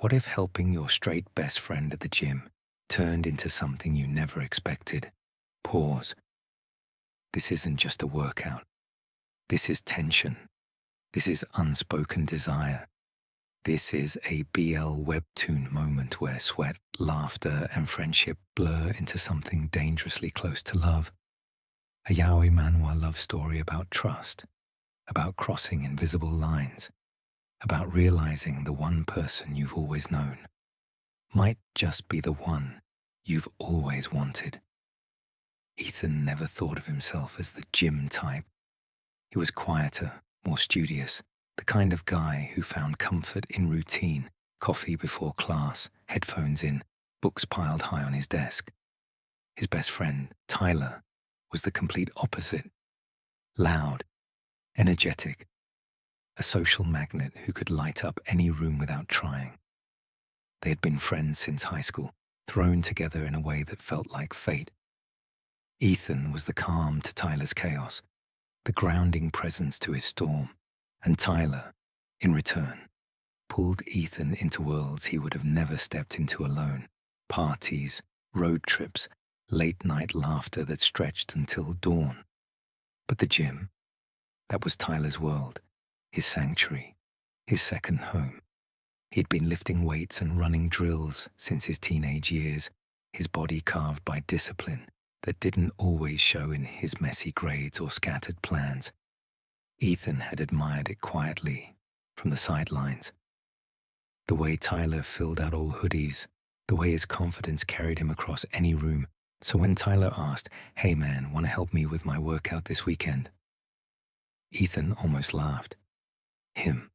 What if helping your straight best friend at the gym turned into something you never expected? Pause. This isn't just a workout. This is tension. This is unspoken desire. This is a BL webtoon moment where sweat, laughter, and friendship blur into something dangerously close to love. A yaoi manhwa love story about trust, about crossing invisible lines, about realizing the one person you've always known might just be the one you've always wanted. Ethan never thought of himself as the gym type. He was quieter, more studious, the kind of guy who found comfort in routine, coffee before class, headphones in, books piled high on his desk. His best friend, Tyler, was the complete opposite. Loud, energetic, a social magnet who could light up any room without trying. They had been friends since high school, thrown together in a way that felt like fate. Ethan was the calm to Tyler's chaos, the grounding presence to his storm, and Tyler, in return, pulled Ethan into worlds he would have never stepped into alone. Parties, road trips, late-night laughter that stretched until dawn. But the gym, that was Tyler's world, his sanctuary, his second home. He'd been lifting weights and running drills since his teenage years, his body carved by discipline that didn't always show in his messy grades or scattered plans. Ethan had admired it quietly, from the sidelines. The way Tyler filled out all hoodies, the way his confidence carried him across any room. So when Tyler asked, "Hey man, want to help me with my workout this weekend?" Ethan almost laughed. Him,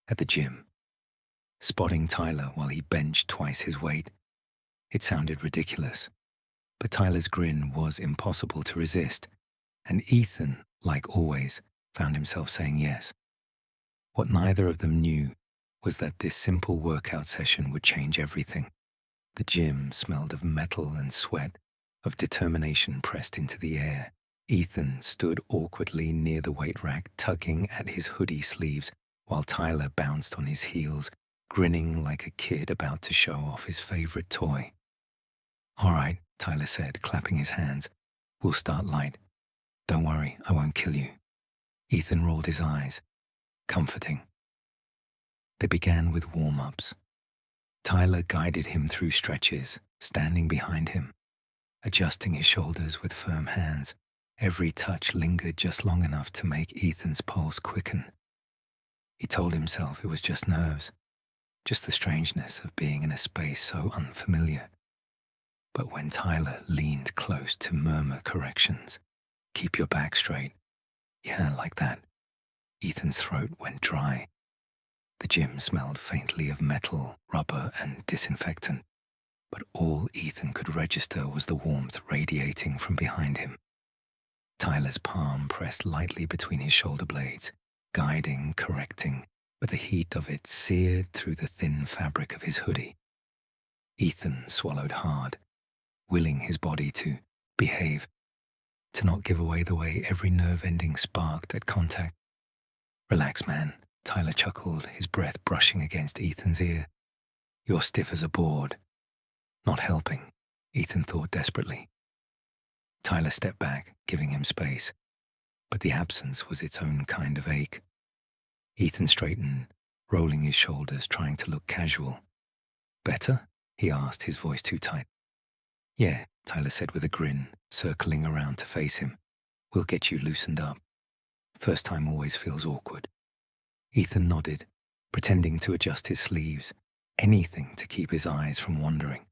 at the gym, spotting Tyler while he benched twice his weight. It sounded ridiculous, but Tyler's grin was impossible to resist, and Ethan, like always, found himself saying yes. What neither of them knew was that this simple workout session would change everything. The gym smelled of metal and sweat, of determination pressed into the air. Ethan stood awkwardly near the weight rack, tugging at his hoodie sleeves, while Tyler bounced on his heels, grinning like a kid about to show off his favorite toy. "All right," Tyler said, clapping his hands. "We'll start light. Don't worry, I won't kill you." Ethan rolled his eyes. Comforting. They began with warm-ups. Tyler guided him through stretches, standing behind him, adjusting his shoulders with firm hands. Every touch lingered just long enough to make Ethan's pulse quicken. He told himself it was just nerves, just the strangeness of being in a space so unfamiliar. But when Tyler leaned close to murmur corrections, "Keep your back straight," "Yeah, like that," Ethan's throat went dry. The gym smelled faintly of metal, rubber, and disinfectant, but all Ethan could register was the warmth radiating from behind him. Tyler's palm pressed lightly between his shoulder blades, guiding, correcting, but the heat of it seared through the thin fabric of his hoodie. Ethan swallowed hard, willing his body to behave, to not give away the way every nerve ending sparked at contact. "Relax, man," Tyler chuckled, his breath brushing against Ethan's ear. "You're stiff as a board." Not helping, Ethan thought desperately. Tyler stepped back, giving him space, but the absence was its own kind of ache. Ethan straightened, rolling his shoulders, trying to look casual. "Better?" he asked, his voice too tight. "Yeah," Tyler said with a grin, circling around to face him. "We'll get you loosened up. First time always feels awkward." Ethan nodded, pretending to adjust his sleeves, anything to keep his eyes from wandering.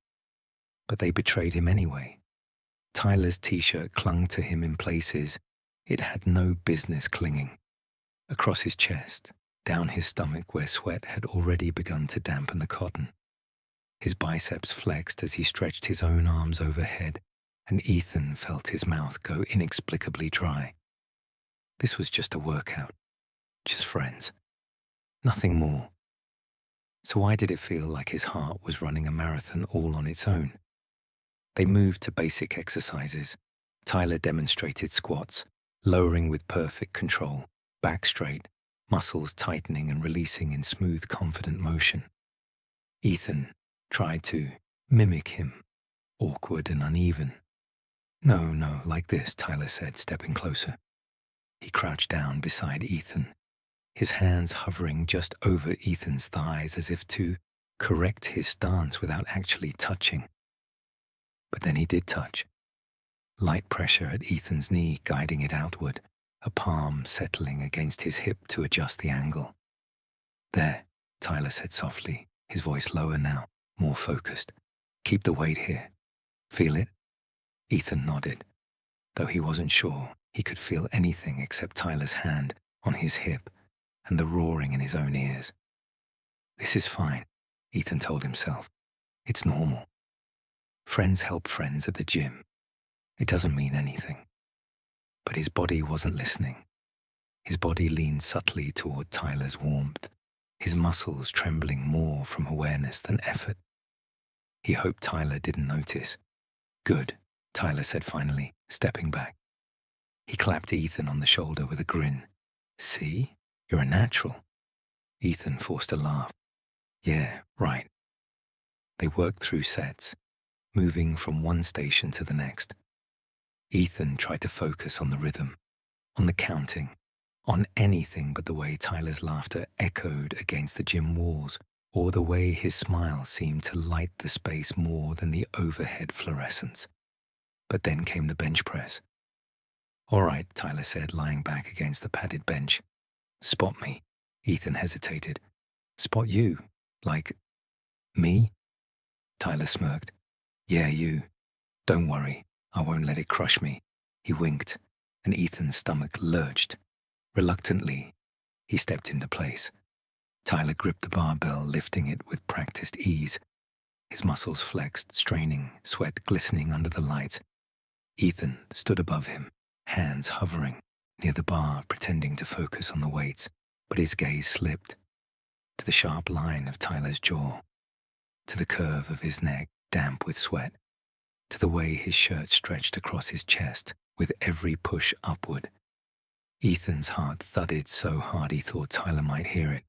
But they betrayed him anyway. Tyler's t-shirt clung to him in places it had no business clinging. Across his chest, down his stomach where sweat had already begun to dampen the cotton. His biceps flexed as he stretched his own arms overhead, and Ethan felt his mouth go inexplicably dry. This was just a workout, just friends. Nothing more. So why did it feel like his heart was running a marathon all on its own? They moved to basic exercises. Tyler demonstrated squats, lowering with perfect control, back straight, muscles tightening and releasing in smooth, confident motion. Ethan tried to mimic him, awkward and uneven. No, no, like this, Tyler said, stepping closer. He crouched down beside Ethan, his hands hovering just over Ethan's thighs as if to correct his stance without actually touching. But then he did touch. Light pressure at Ethan's knee guiding it outward, a palm settling against his hip to adjust the angle. There, Tyler said softly, his voice lower now, more focused. Keep the weight here. Feel it? Ethan nodded, though he wasn't sure he could feel anything except Tyler's hand on his hip and the roaring in his own ears. This is fine, Ethan told himself. It's normal. Friends help friends at the gym. It doesn't mean anything. But his body wasn't listening. His body leaned subtly toward Tyler's warmth, his muscles trembling more from awareness than effort. He hoped Tyler didn't notice. Good, Tyler said finally, stepping back. He clapped Ethan on the shoulder with a grin. See? You're a natural. Ethan forced a laugh. Yeah, right. They worked through sets, moving from one station to the next. Ethan tried to focus on the rhythm, on the counting, on anything but the way Tyler's laughter echoed against the gym walls, or the way his smile seemed to light the space more than the overhead fluorescence. But then came the bench press. All right, Tyler said, lying back against the padded bench. Spot me. Ethan hesitated. Spot you? Like, me? Tyler smirked. Yeah, you. Don't worry, I won't let it crush me. He winked, and Ethan's stomach lurched. Reluctantly, he stepped into place. Tyler gripped the barbell, lifting it with practiced ease. His muscles flexed, straining, sweat glistening under the lights. Ethan stood above him, hands hovering near the bar, pretending to focus on the weights, but his gaze slipped to the sharp line of Tyler's jaw, to the curve of his neck, damp with sweat, to the way his shirt stretched across his chest with every push upward. Ethan's heart thudded so hard he thought Tyler might hear it.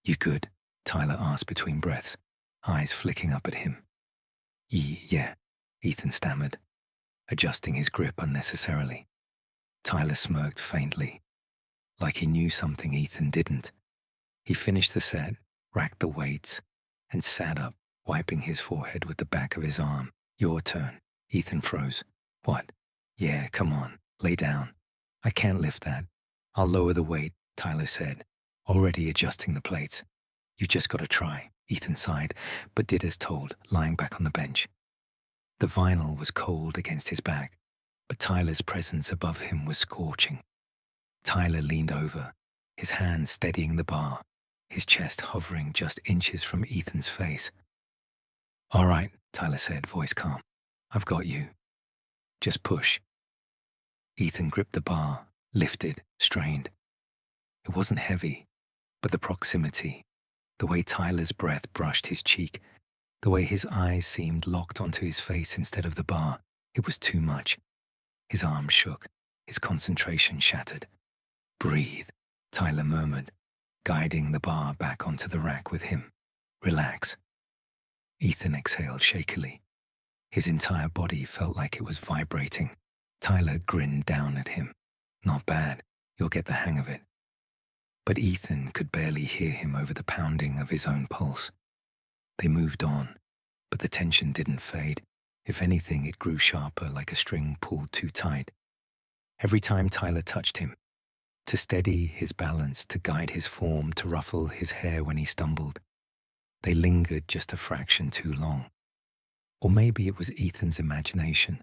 You good? Tyler asked between breaths, eyes flicking up at him. Yeah, Ethan stammered, adjusting his grip unnecessarily. Tyler smirked faintly, like he knew something Ethan didn't. He finished the set, racked the weights, and sat up, wiping his forehead with the back of his arm. Your turn. Ethan froze. What? Yeah, come on, lay down. I can't lift that. I'll lower the weight, Tyler said, already adjusting the plates. You just gotta try, Ethan sighed, but did as told, lying back on the bench. The vinyl was cold against his back, but Tyler's presence above him was scorching. Tyler leaned over, his hands steadying the bar, his chest hovering just inches from Ethan's face. All right, Tyler said, voice calm. I've got you. Just push. Ethan gripped the bar, lifted, strained. It wasn't heavy, but the proximity, the way Tyler's breath brushed his cheek, the way his eyes seemed locked onto his face instead of the bar, it was too much. His arm shook, his concentration shattered. Breathe, Tyler murmured, guiding the bar back onto the rack with him. Relax. Ethan exhaled shakily. His entire body felt like it was vibrating. Tyler grinned down at him. Not bad, you'll get the hang of it. But Ethan could barely hear him over the pounding of his own pulse. They moved on, but the tension didn't fade. If anything, it grew sharper, like a string pulled too tight. Every time Tyler touched him, to steady his balance, to guide his form, to ruffle his hair when he stumbled, they lingered just a fraction too long. Or maybe it was Ethan's imagination.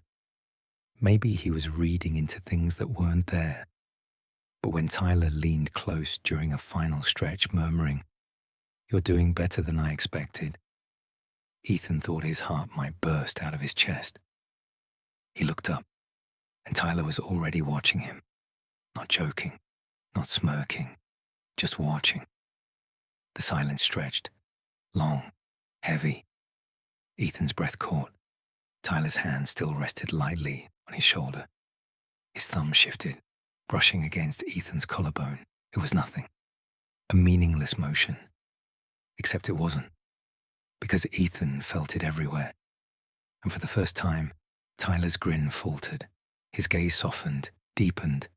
Maybe he was reading into things that weren't there. But when Tyler leaned close during a final stretch, murmuring, "You're doing better than I expected," Ethan thought his heart might burst out of his chest. He looked up, and Tyler was already watching him, not joking, not smirking, just watching. The silence stretched, long, heavy. Ethan's breath caught. Tyler's hand still rested lightly on his shoulder. His thumb shifted, brushing against Ethan's collarbone. It was nothing. A meaningless motion. Except it wasn't. because Ethan felt it everywhere. And for the first time, Tyler's grin faltered. His gaze softened, deepened.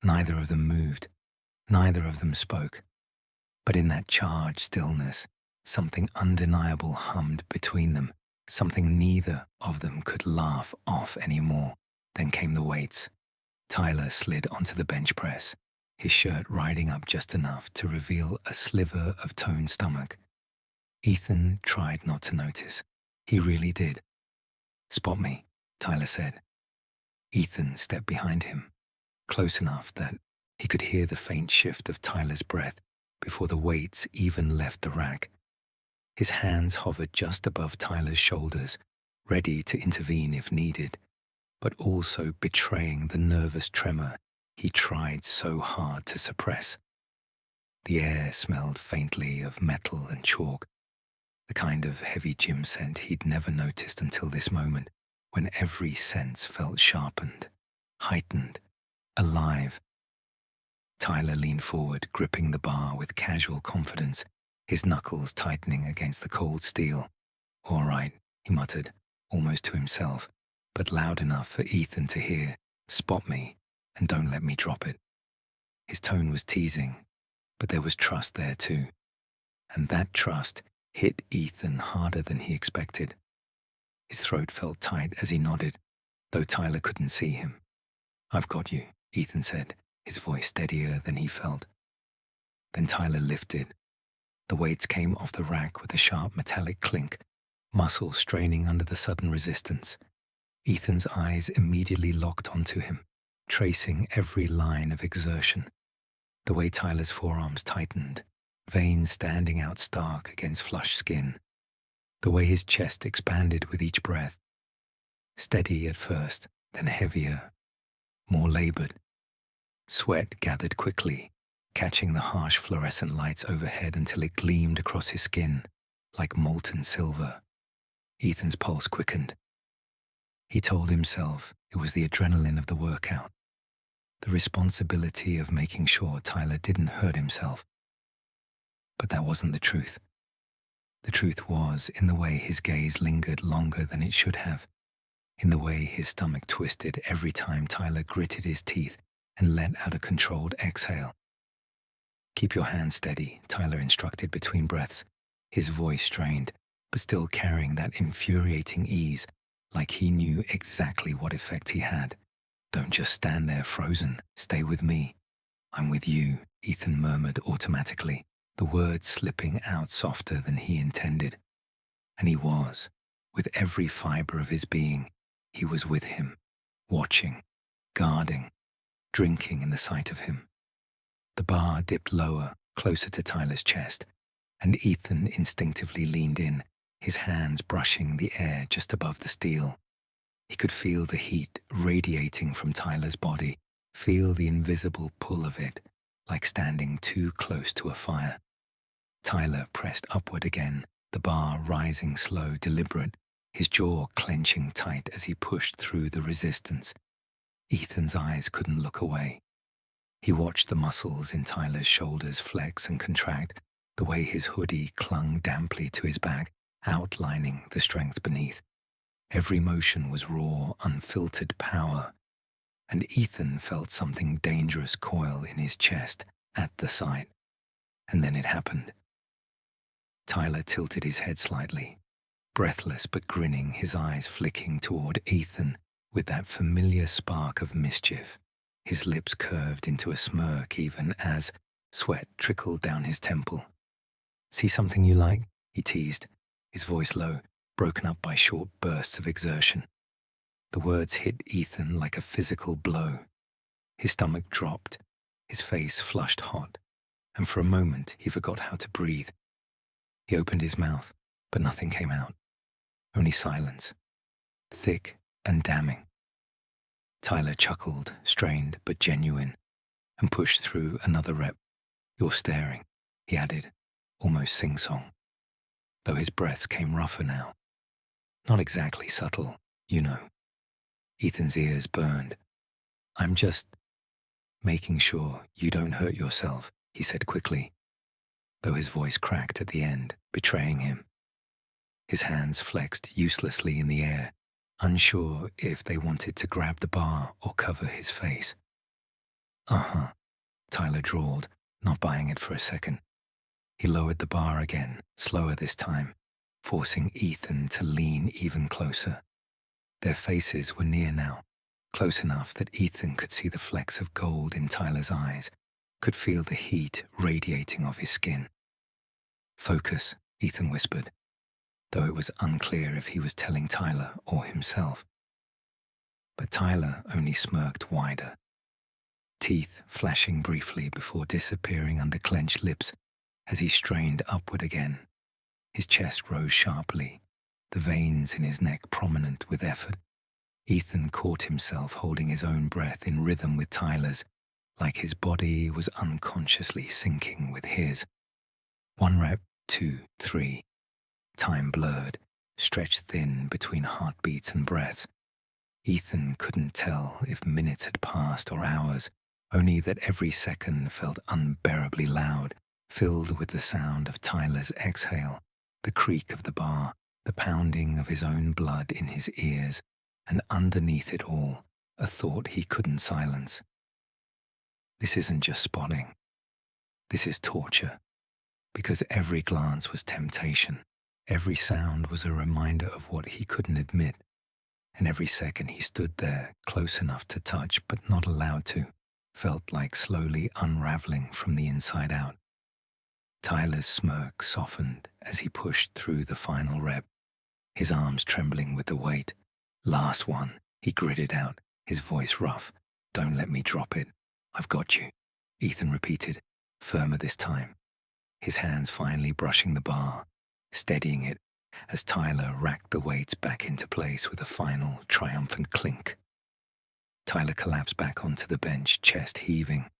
Neither of them moved. Neither of them spoke. But in that charged stillness, something undeniable hummed between them, something neither of them could laugh off anymore. Then came the weights. Tyler slid onto the bench press, his shirt riding up just enough to reveal a sliver of toned stomach. Ethan tried not to notice. He really did. "Spot me," Tyler said. Ethan stepped behind him, close enough that he could hear the faint shift of Tyler's breath before the weights even left the rack. His hands hovered just above Tyler's shoulders, ready to intervene if needed, but also betraying the nervous tremor he tried so hard to suppress. The air smelled faintly of metal and chalk, the kind of heavy gym scent he'd never noticed until this moment, when every sense felt sharpened, heightened, alive. Tyler leaned forward, gripping the bar with casual confidence, his knuckles tightening against the cold steel. "All right," he muttered, almost to himself, but loud enough for Ethan to hear. "Spot me, and don't let me drop it." His tone was teasing, but there was trust there too. And that trust hit Ethan harder than he expected. His throat felt tight as he nodded, though Tyler couldn't see him. "I've got you," Ethan said, his voice steadier than he felt. Then Tyler lifted. The weights came off the rack with a sharp metallic clink, muscles straining under the sudden resistance. Ethan's eyes immediately locked onto him, tracing every line of exertion. The way Tyler's forearms tightened, veins standing out stark against flushed skin. The way his chest expanded with each breath. Steady at first, then heavier, more labored. Sweat gathered quickly, catching the harsh fluorescent lights overhead until it gleamed across his skin like molten silver. Ethan's pulse quickened. He told himself it was the adrenaline of the workout, the responsibility of making sure Tyler didn't hurt himself. But that wasn't the truth. The truth was in the way his gaze lingered longer than it should have, in the way his stomach twisted every time Tyler gritted his teeth and let out a controlled exhale. "Keep your hands steady," Tyler instructed between breaths, his voice strained, but still carrying that infuriating ease, like he knew exactly what effect he had. "Don't just stand there frozen. Stay with me." "I'm with you," Ethan murmured automatically, the words slipping out softer than he intended. And he was. With every fiber of his being, he was with him, watching, guarding, drinking in the sight of him. The bar dipped lower, closer to Tyler's chest, and Ethan instinctively leaned in, his hands brushing the air just above the steel. He could feel the heat radiating from Tyler's body, feel the invisible pull of it, like standing too close to a fire. Tyler pressed upward again, the bar rising slow, deliberate, his jaw clenching tight as he pushed through the resistance. Ethan's eyes couldn't look away. He watched the muscles in Tyler's shoulders flex and contract, the way his hoodie clung damply to his back, outlining the strength beneath. Every motion was raw, unfiltered power, and Ethan felt something dangerous coil in his chest at the sight. And then it happened. Tyler tilted his head slightly, breathless but grinning, his eyes flicking toward Ethan with that familiar spark of mischief. His lips curved into a smirk even as sweat trickled down his temple. "See something you like?" he teased, his voice low, broken up by short bursts of exertion. The words hit Ethan like a physical blow. His stomach dropped, his face flushed hot, and for a moment he forgot how to breathe. He opened his mouth, but nothing came out. Only silence, thick and damning. Tyler chuckled, strained but genuine, and pushed through another rep. "You're staring," he added, almost sing-song, though his breaths came rougher now. Not exactly subtle, you know. Ethan's ears burned. "I'm just making sure you don't hurt yourself," he said quickly, though his voice cracked at the end, betraying him. His hands flexed uselessly in the air, unsure if they wanted to grab the bar or cover his face. Uh-huh, Tyler drawled, not buying it for a second. He lowered the bar again, slower this time, forcing Ethan to lean even closer. Their faces were near now, close enough that Ethan could see the flecks of gold in Tyler's eyes, could feel the heat radiating off his skin. "Focus," Ethan whispered, though it was unclear if he was telling Tyler or himself. But Tyler only smirked wider, teeth flashing briefly before disappearing under clenched lips as he strained upward again. His chest rose sharply, the veins in his neck prominent with effort. Ethan caught himself holding his own breath in rhythm with Tyler's, like his body was unconsciously syncing with his. 1 rep, 2, 3. Time blurred, stretched thin between heartbeats and breaths. Ethan couldn't tell if minutes had passed or hours, only that every second felt unbearably loud, filled with the sound of Tyler's exhale, the creak of the bar, the pounding of his own blood in his ears, and underneath it all, a thought he couldn't silence. This isn't just spotting. This is torture, because every glance was temptation, every sound was a reminder of what he couldn't admit, and every second he stood there, close enough to touch but not allowed to, felt like slowly unraveling from the inside out. Tyler's smirk softened as he pushed through the final rep, his arms trembling with the weight. "Last one," he gritted out, his voice rough. "Don't let me drop it. I've got you," Ethan repeated, firmer this time, his hands finally brushing the bar, steadying it as Tyler racked the weights back into place with a final, triumphant clink. Tyler collapsed back onto the bench, chest heaving,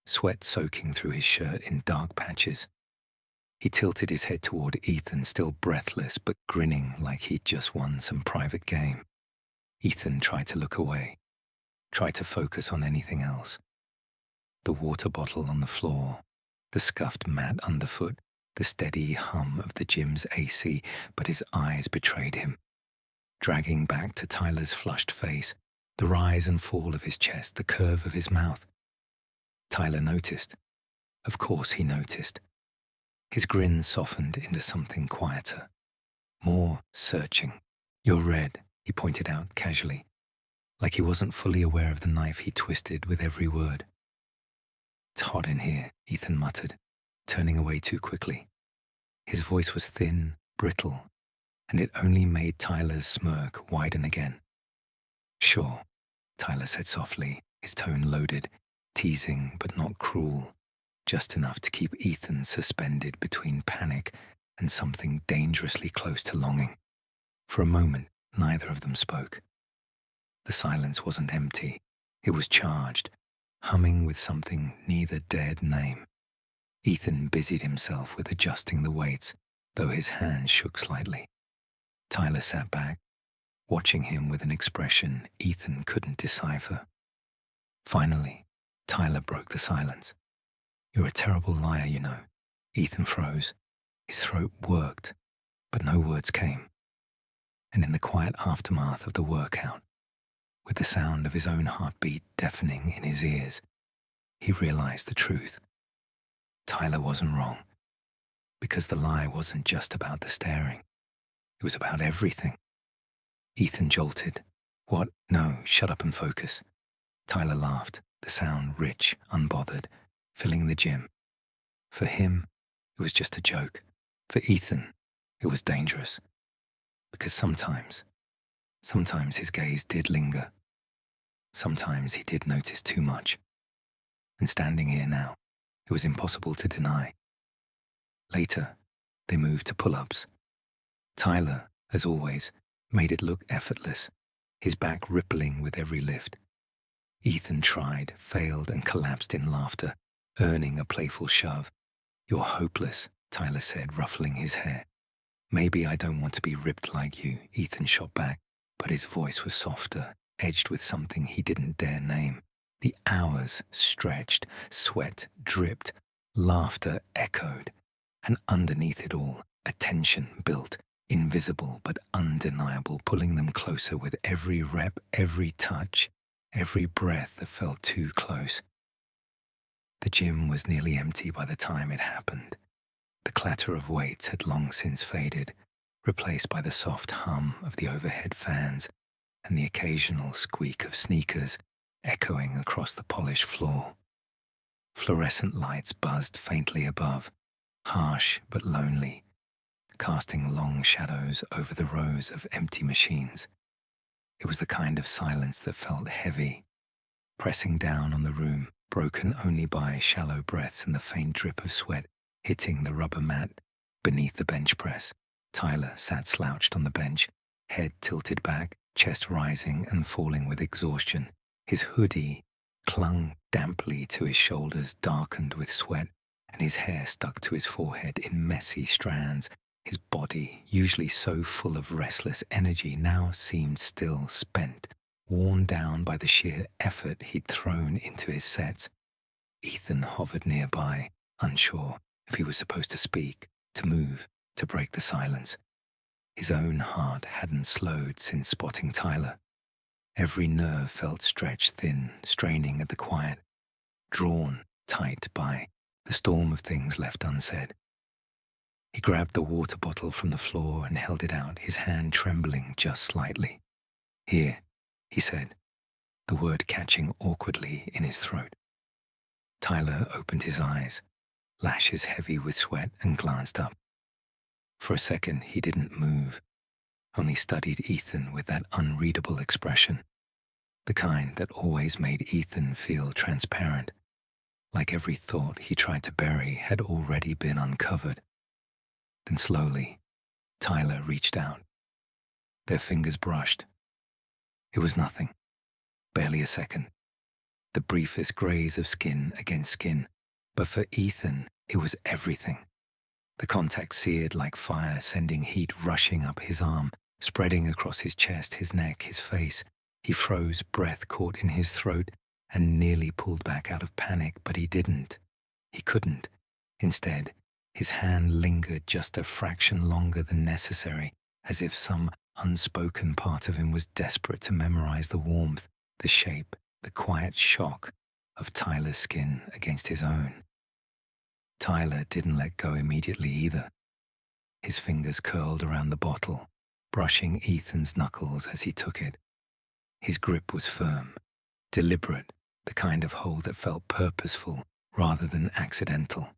sweat soaking through his shirt in dark patches. He tilted his head toward Ethan, still breathless but grinning like he'd just won some private game. Ethan tried to look away, tried to focus on anything else. The water bottle on the floor, the scuffed mat underfoot, the steady hum of the gym's AC, but his eyes betrayed him, dragging back to Tyler's flushed face, the rise and fall of his chest, the curve of his mouth. Tyler noticed. Of course he noticed. His grin softened into something quieter, more searching. "You're red," he pointed out casually, like he wasn't fully aware of the knife he twisted with every word. "It's hot in here," Ethan muttered, turning away too quickly. His voice was thin, brittle, and it only made Tyler's smirk widen again. "Sure," Tyler said softly, his tone loaded, teasing but not cruel, just enough to keep Ethan suspended between panic and something dangerously close to longing. For a moment, neither of them spoke. The silence wasn't empty. It was charged, humming with something neither dared name. Ethan busied himself with adjusting the weights, though his hands shook slightly. Tyler sat back, watching him with an expression Ethan couldn't decipher. Finally, Tyler broke the silence. "You're a terrible liar, you know." Ethan froze. His throat worked, but no words came. And in the quiet aftermath of the workout, with the sound of his own heartbeat deafening in his ears, he realized the truth. Tyler wasn't wrong, because the lie wasn't just about the staring. It was about everything. Ethan jolted. "What? No, shut up and focus." Tyler laughed, the sound rich, unbothered, filling the gym. For him, it was just a joke. For Ethan, it was dangerous. Because sometimes his gaze did linger. Sometimes he did notice too much. And standing here now, it was impossible to deny. Later, they moved to pull-ups. Tyler, as always, made it look effortless, his back rippling with every lift. Ethan tried, failed, and collapsed in laughter, earning a playful shove. "You're hopeless," Tyler said, ruffling his hair. "Maybe I don't want to be ripped like you," Ethan shot back, but his voice was softer, edged with something he didn't dare name. The hours stretched, sweat dripped, laughter echoed, and underneath it all, a tension built. invisible but undeniable, pulling them closer with every rep, every touch, every breath that felt too close. The gym was nearly empty by the time it happened. The clatter of weights had long since faded, replaced by the soft hum of the overhead fans and the occasional squeak of sneakers echoing across the polished floor. Fluorescent lights buzzed faintly above, harsh but lonely, casting long shadows over the rows of empty machines. It was the kind of silence that felt heavy, pressing down on the room, broken only by shallow breaths and the faint drip of sweat hitting the rubber mat beneath the bench press. Tyler sat slouched on the bench, head tilted back, chest rising and falling with exhaustion. His hoodie clung damply to his shoulders, darkened with sweat, and his hair stuck to his forehead in messy strands. His body, usually so full of restless energy, now seemed still, spent, worn down by the sheer effort he'd thrown into his sets. Ethan hovered nearby, unsure if he was supposed to speak, to move, to break the silence. His own heart hadn't slowed since spotting Tyler. Every nerve felt stretched thin, straining at the quiet, drawn tight by the storm of things left unsaid. He grabbed the water bottle from the floor and held it out, his hand trembling just slightly. "Here," he said, the word catching awkwardly in his throat. Tyler opened his eyes, lashes heavy with sweat, and glanced up. For a second, he didn't move, only studied Ethan with that unreadable expression, the kind that always made Ethan feel transparent, like every thought he tried to bury had already been uncovered. Then slowly, Tyler reached out. Their fingers brushed. It was nothing, barely a second, the briefest graze of skin against skin, but for Ethan, it was everything. The contact seared like fire, sending heat rushing up his arm, spreading across his chest, his neck, his face. He froze, breath caught in his throat, and nearly pulled back out of panic, but he didn't. He couldn't. Instead, his hand lingered just a fraction longer than necessary, as if some unspoken part of him was desperate to memorize the warmth, the shape, the quiet shock of Tyler's skin against his own. Tyler didn't let go immediately either. His fingers curled around the bottle, brushing Ethan's knuckles as he took it. His grip was firm, deliberate, the kind of hold that felt purposeful rather than accidental.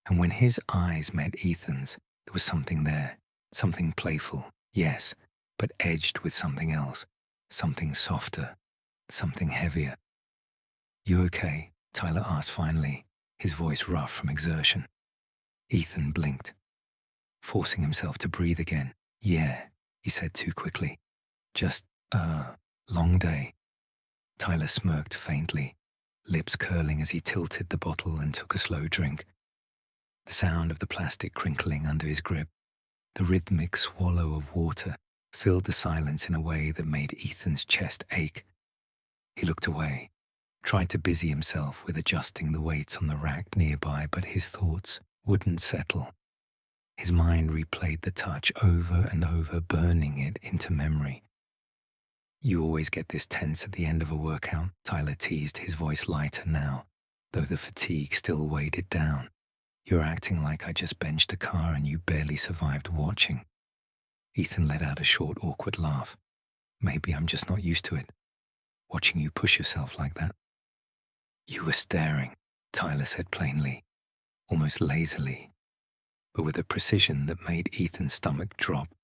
And when his eyes met Ethan's, there was something there, something playful, yes, but edged with something else, something softer, something heavier. "You okay?" Tyler asked finally, his voice rough from exertion. Ethan blinked, forcing himself to breathe again. "Yeah," he said too quickly. "Just, long day." Tyler smirked faintly, lips curling as he tilted the bottle and took a slow drink. The sound of the plastic crinkling under his grip, the rhythmic swallow of water, filled the silence in a way that made Ethan's chest ache. He looked away, tried to busy himself with adjusting the weights on the rack nearby, but his thoughts wouldn't settle. His mind replayed the touch over and over, burning it into memory. "You always get this tense at the end of a workout," Tyler teased, his voice lighter now, though the fatigue still weighed it down. "You're acting like I just benched a car and you barely survived watching." Ethan let out a short, awkward laugh. "Maybe I'm just not used to it, watching you push yourself like that." "You were staring," Tyler said plainly, almost lazily, but with a precision that made Ethan's stomach drop.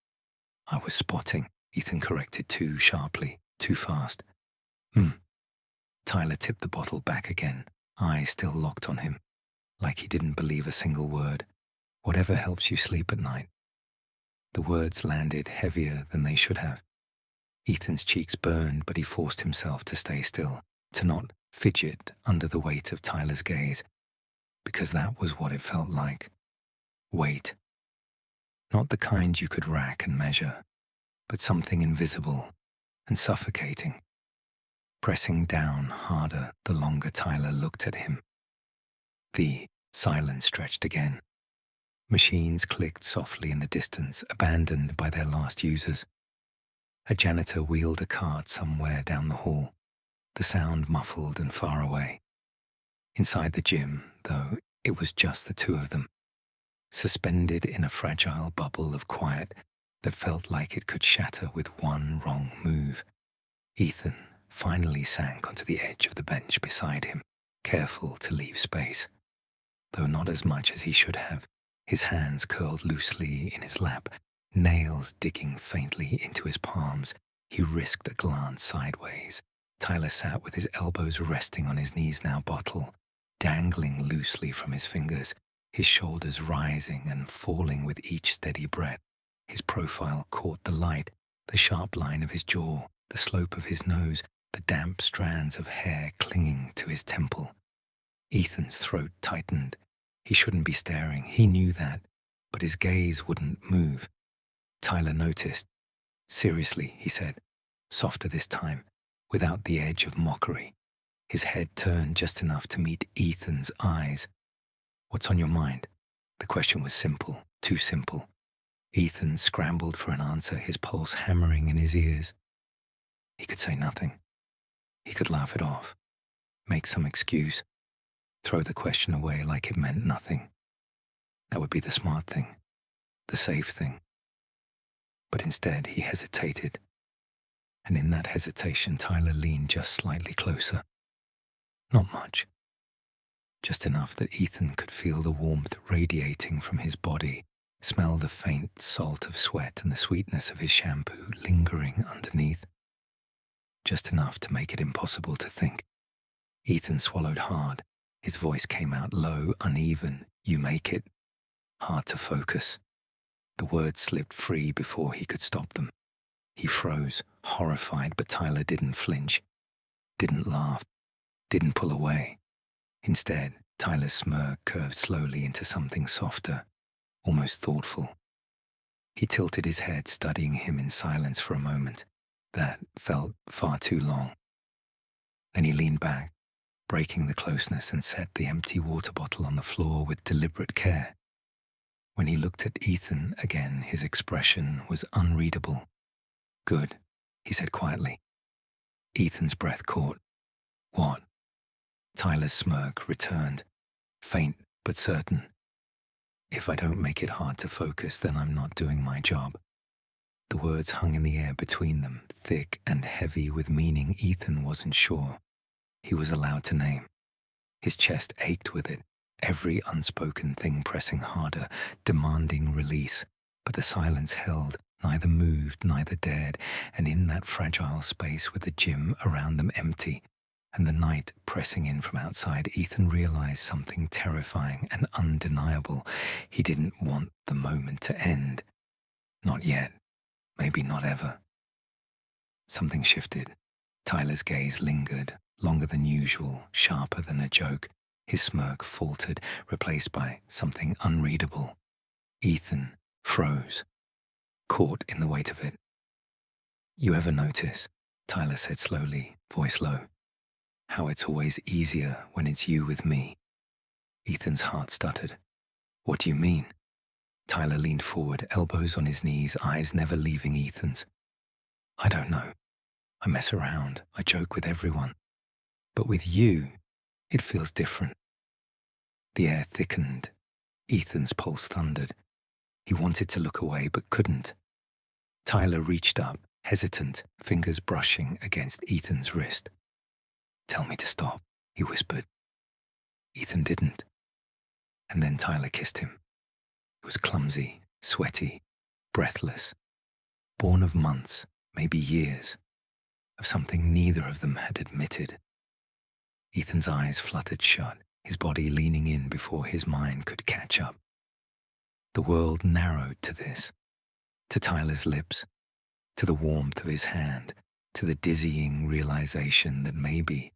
"I was spotting," Ethan corrected too sharply, too fast. Tyler tipped the bottle back again, eyes still locked on him, like he didn't believe a single word. "Whatever helps you sleep at night." The words landed heavier than they should have. Ethan's cheeks burned, but he forced himself to stay still, to not fidget under the weight of Tyler's gaze, because that was what it felt like. Weight. Not the kind you could rack and measure, but something invisible and suffocating, pressing down harder the longer Tyler looked at him. The silence stretched again, Machines clicked softly in the distance, abandoned by their last users. A janitor wheeled a cart somewhere down the hall, the sound muffled and far away. Inside the gym, though, it was just the two of them, suspended in a fragile bubble of quiet that felt like it could shatter with one wrong move. Ethan finally sank onto the edge of the bench beside him, careful to leave space, though not as much as he should have. His hands curled loosely in his lap, nails digging faintly into his palms. He risked a glance sideways. Tyler sat with his elbows resting on his knees, now bottle dangling loosely from his fingers, his shoulders rising and falling with each steady breath. His profile caught the light, the sharp line of his jaw, the slope of his nose, the damp strands of hair clinging to his temple. Ethan's throat tightened. He shouldn't be staring, he knew that, but his gaze wouldn't move. Tyler noticed. "Seriously," he said, softer this time, without the edge of mockery. His head turned just enough to meet Ethan's eyes. "What's on your mind?" The question was simple, too simple. Ethan scrambled for an answer, his pulse hammering in his ears. He could say nothing. He could laugh it off, make some excuse, throw the question away like it meant nothing. That would be the smart thing, the safe thing. But instead he hesitated, and in that hesitation Tyler leaned just slightly closer. Not much. Just enough that Ethan could feel the warmth radiating from his body, smell the faint salt of sweat and the sweetness of his shampoo lingering underneath. Just enough to make it impossible to think. Ethan swallowed hard. His voice came out low, uneven. "You make it hard to focus." The words slipped free before he could stop them. He froze, horrified, but Tyler didn't flinch, didn't laugh, didn't pull away. Instead, Tyler's smirk curved slowly into something softer, almost thoughtful. He tilted his head, studying him in silence for a moment. That felt far too long. Then he leaned back, breaking the closeness, and set the empty water bottle on the floor with deliberate care. When he looked at Ethan again, his expression was unreadable. "Good," he said quietly. Ethan's breath caught. "What?" Tyler's smirk returned, faint but certain. "If I don't make it hard to focus, then I'm not doing my job." The words hung in the air between them, thick and heavy with meaning Ethan wasn't sure he was allowed to name. His chest ached with it, every unspoken thing pressing harder, demanding release. But the silence held, neither moved, neither dared, and in that fragile space with the gym around them empty, and the night pressing in from outside, Ethan realized something terrifying and undeniable. He didn't want the moment to end. Not yet. Maybe not ever. Something shifted. Tyler's gaze lingered, longer than usual, sharper than a joke. His smirk faltered, replaced by something unreadable. Ethan froze, caught in the weight of it. "You ever notice," Tyler said slowly, voice low, "how it's always easier when it's you with me?" Ethan's heart stuttered. "What do you mean?" Tyler leaned forward, elbows on his knees, eyes never leaving Ethan's. "I don't know. I mess around. I joke with everyone. But with you, it feels different." The air thickened. Ethan's pulse thundered. He wanted to look away, but couldn't. Tyler reached up, hesitant, fingers brushing against Ethan's wrist. "Tell me to stop," he whispered. Ethan didn't. And then Tyler kissed him. It was clumsy, sweaty, breathless, born of months, maybe years, of something neither of them had admitted. Ethan's eyes fluttered shut, his body leaning in before his mind could catch up. The world narrowed to this, to Tyler's lips, to the warmth of his hand, to the dizzying realization that maybe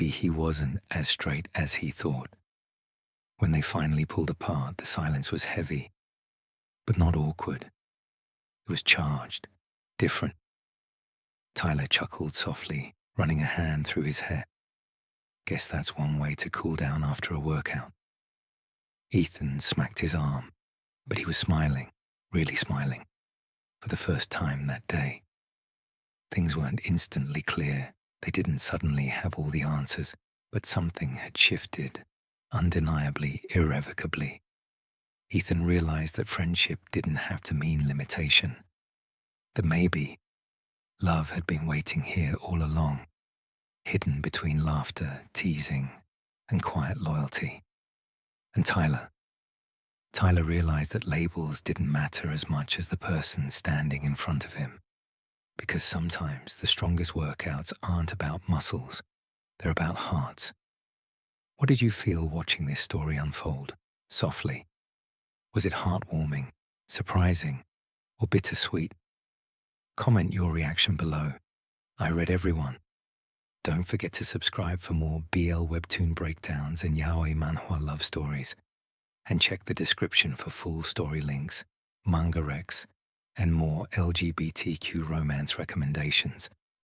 he wasn't as straight as he thought. When they finally pulled apart, the silence was heavy, but not awkward. It was charged, different. Tyler chuckled softly, running a hand through his hair. "Guess that's one way to cool down after a workout." Ethan smacked his arm, but he was smiling, really smiling, for the first time that day. Things weren't instantly clear. They didn't suddenly have all the answers, but something had shifted, undeniably, irrevocably. Ethan realized that friendship didn't have to mean limitation, that maybe love had been waiting here all along, hidden between laughter, teasing, and quiet loyalty. And Tyler realized that labels didn't matter as much as the person standing in front of him, because sometimes the strongest workouts aren't about muscles, they're about hearts. What did you feel watching this story unfold, softly? Was it heartwarming, surprising, or bittersweet? Comment your reaction below. I read everyone. Don't forget to subscribe for more BL webtoon breakdowns and yaoi manhwa love stories. And check the description for full story links, manga recs, and more LGBTQ romance recommendations.